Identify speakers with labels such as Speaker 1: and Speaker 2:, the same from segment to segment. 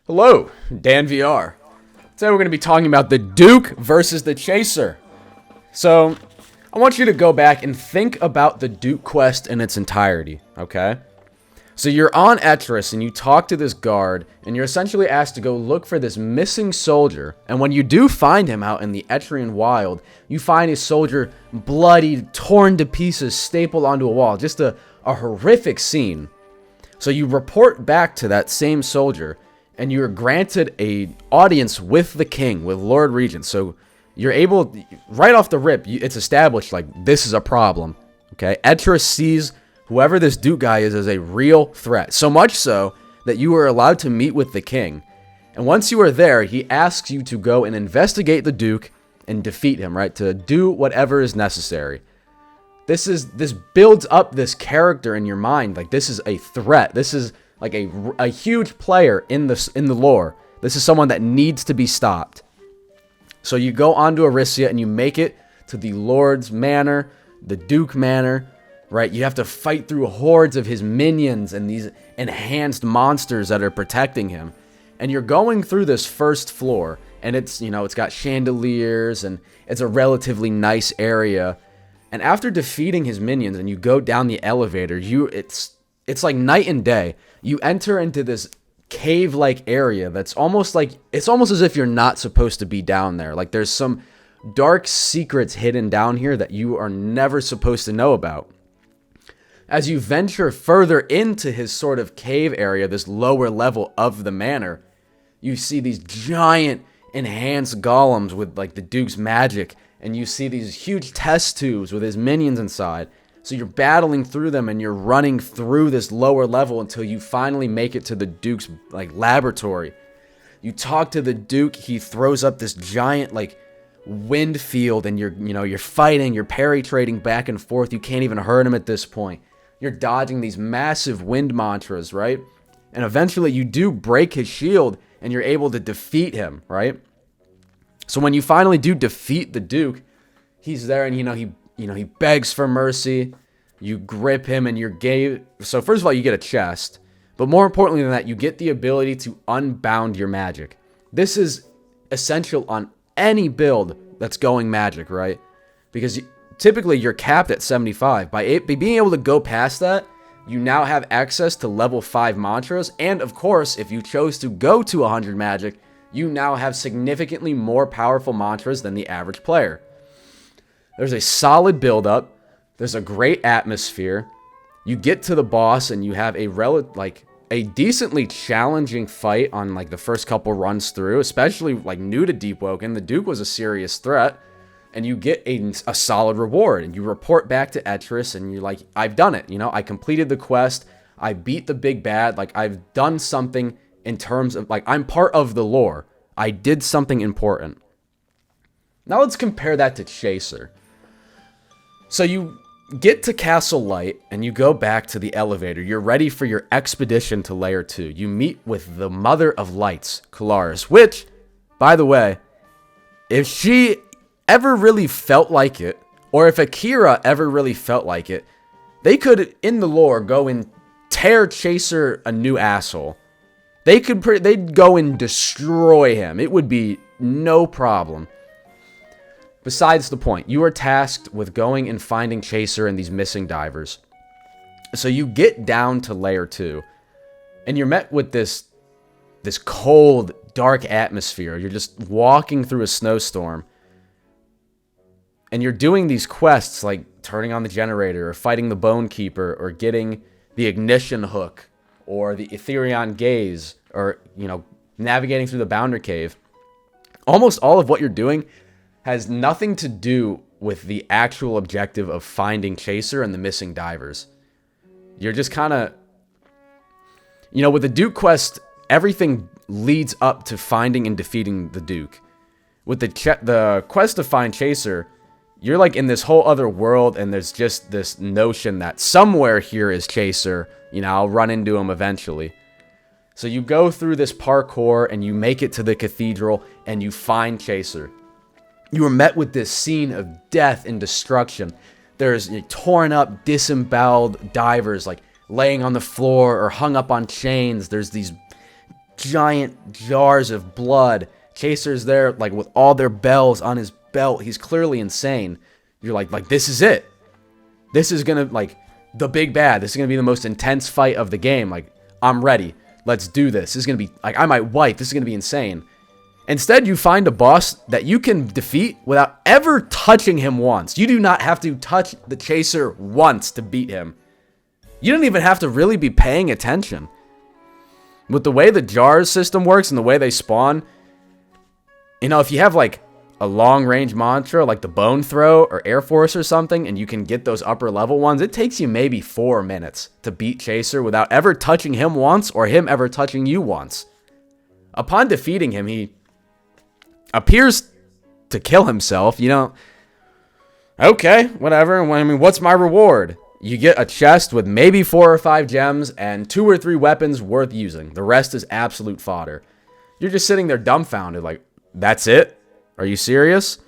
Speaker 1: Hello, Dan VR. Today we're going to be talking about the Duke versus the Chaser. So, I want you to go back and think about the Duke quest in its entirety, okay? So you're on Etris and you talk to this guard and you're essentially asked to go look for this missing soldier. And when you do find him out in the Etrian wild, you find his soldier bloodied, torn to pieces, stapled onto a wall. Just a horrific scene. So you report back to that same soldier and you're granted a audience with the king, with Lord Regent. So you're able, right off the rip, it's established like this is a problem. Okay, Etris sees whoever this Duke guy is as a real threat. So much so that you are allowed to meet with the king. And once you are there, he asks you to go and investigate the Duke and defeat him, right? To do whatever is necessary. This builds up this character in your mind. Like this is a threat. This is like a huge player in the lore. This is someone that needs to be stopped. So you go onto Arisia and you make it to the Lord's Manor, the Duke Manor, right? You have to fight through hordes of his minions and these enhanced monsters that are protecting him. And you're going through this first floor and it's got chandeliers and it's a relatively nice area. And after defeating his minions and you go down the elevator, it's like night and day. You enter into this cave-like area that's almost as if you're not supposed to be down there. Like there's some dark secrets hidden down here that you are never supposed to know about. As you venture further into his sort of cave area, this lower level of the manor, you see these giant enhanced golems with like the Duke's magic, and you see these huge test tubes with his minions inside. So you're battling through them and you're running through this lower level until you finally make it to the Duke's like laboratory. You talk to the Duke, he throws up this giant like wind field and you're fighting, you're parry trading back and forth. You can't even hurt him at this point. You're dodging these massive wind mantras, right? And eventually you do break his shield and you're able to defeat him, right? So when you finally do defeat the Duke, he's there and he begs for mercy. You grip him and so first of all, you get a chest. But more importantly than that, you get the ability to unbound your magic. This is essential on any build that's going magic, right? Because typically you're capped at 75. By being able to go past that, you now have access to level 5 mantras. And of course, if you chose to go to 100 magic, you now have significantly more powerful mantras than the average player. There's a solid build-up. There's a great atmosphere. You get to the boss and you have a decently challenging fight on like the first couple runs through, especially like new to Deepwoken. The Duke was a serious threat, and you get a solid reward. And you report back to Etris, and you're like, "I've done it. I completed the quest. I beat the big bad. Like I've done something in terms of like I'm part of the lore. I did something important." Now let's compare that to Chaser. So you get to Castle Light and you go back to the elevator. You're ready for your expedition to Layer 2. You meet with the Mother of Lights, Kalaris, which, by the way, if she ever really felt like it, or if Akira ever really felt like it, they could, in the lore, go and tear Chaser a new asshole. They'd go and destroy him. It would be no problem. Besides the point, you are tasked with going and finding Chaser and these missing divers. So you get down to Layer 2, and you're met with this cold, dark atmosphere. You're just walking through a snowstorm, and you're doing these quests like turning on the generator, or fighting the Bone Keeper, or getting the ignition hook, or the Etherion Gaze, or, navigating through the Bounder Cave. Almost all of what you're doing has nothing to do with the actual objective of finding Chaser and the missing divers. You're just kind of, with the Duke quest, everything leads up to finding and defeating the Duke. With the quest to find Chaser, you're like in this whole other world, and there's just this notion that somewhere here is Chaser. I'll run into him eventually. So you go through this parkour and you make it to the cathedral and you find Chaser. You are met with this scene of death and destruction. There's torn up, disemboweled divers like laying on the floor or hung up on chains. There's these giant jars of blood. Chaser's there, like, with all their bells on his belt. He's clearly insane. You're like, this is it. This is gonna, like, the big bad. This is gonna be the most intense fight of the game. Like, I'm ready. Let's do this. This is gonna be, like, I might wipe. This is gonna be insane. Instead, you find a boss that you can defeat without ever touching him once. You do not have to touch the Chaser once to beat him. You don't even have to really be paying attention. With the way the jars system works and the way they spawn, you know, if you have, like, a long-range mantra, like the Bone Throw or Air Force or something, and you can get those upper-level ones, it takes you maybe 4 minutes to beat Chaser without ever touching him once or him ever touching you once. Upon defeating him, he appears to kill himself, you know. Okay, whatever. I mean, what's my reward? You get a chest with maybe 4 or 5 gems and 2 or 3 weapons worth using. The rest is absolute fodder. You're just sitting there dumbfounded, like, that's it? Are you serious?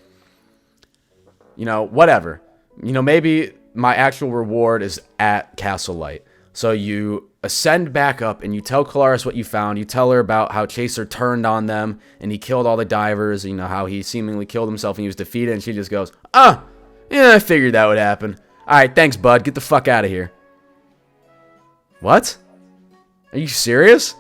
Speaker 1: You know, whatever. You know, maybe my actual reward is at Castle Light. So you ascend back up and you tell Colaris what you found. You tell her about how Chaser turned on them and he killed all the divers. You know, how he seemingly killed himself and he was defeated. And she just goes, yeah, I figured that would happen. All right, thanks, bud. Get the fuck out of here. What? Are you serious?